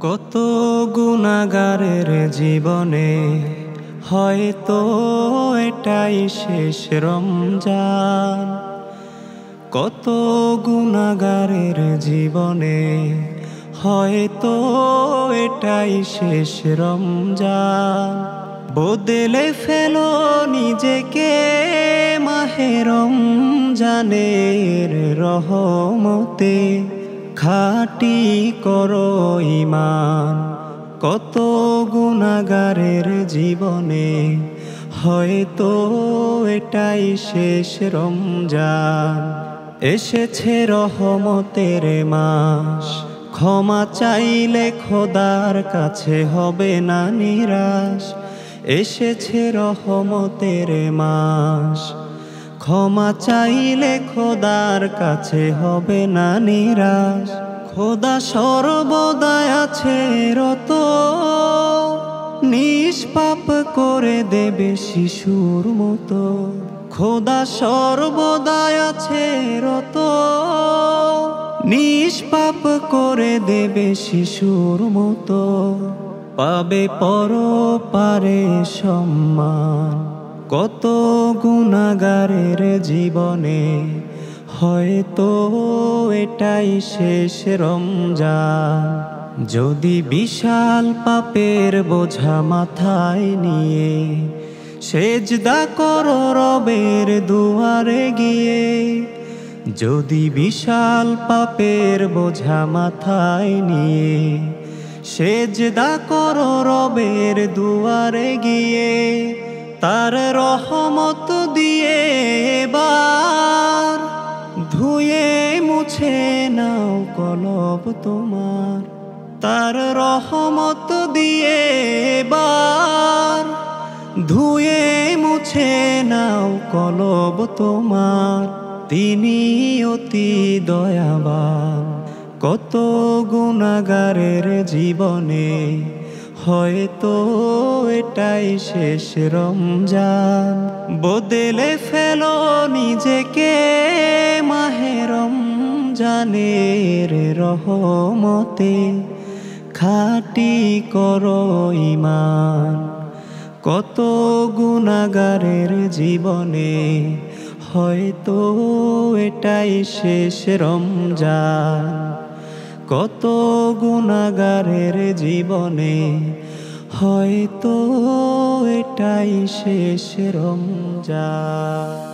কত গুনাহগারের জীবনে হয়তো এটাই শেষ রমজান। কত গুনাহগারের জীবনে হয়তো এটাই শেষ রমজান। বদলে ফেলো নিজেকে মাহে রমজানের রহমতে, খাঁটি করো ঈমান। কত গুনাহগারের জীবনে হয়তো এটাই শেষ রমজান। এসেছে রহমতের মাস, ক্ষমা চাইলে খোদার কাছে হবে না নিরাশ। এসেছে রহমতের মাস, ক্ষমা চাইলে খোদার কাছে হবে না নিরাশ। খোদা সর্বদাই আছে রত, নিষ্পাপ করে দেবে শিশুর মতো। খোদা সর্বদাই আছে রত, নিষ্পাপ করে দেবে শিশুর মতো। পাবে পরপারে সম্মান। কত গুনাহগারের জীবনে হয়তো এটাই শেষ রমজান। যদি বিশাল পাপের বোঝা মাথায় নিয়ে সেজদা করো রবের দুয়ারে গিয়ে, যদি বিশাল পাপের বোঝা মাথায় নিয়ে সেজদা করো রবের দুয়ারে গিয়ে, তার রহমত দিয়ে এবার ধুয়ে মুছে নাও কলব তোমার। তার রহমত দিয়ে এবার ধুয়ে মুছে নাও কলব তোমার। তিনি অতি দয়াবান। কত গুনাহগারের জীবনে হয়তো এটাই শেষ রমজান। বদলে ফেলো নিজেকে মাহে রমজানের রহমতে, খাঁটি করো ঈমান। কত গুনাহগারের জীবনে হয়তো এটাই শেষ রমজান। কত গুনাহগারের জীবনে হয়তো এটাই শেষ রমজান।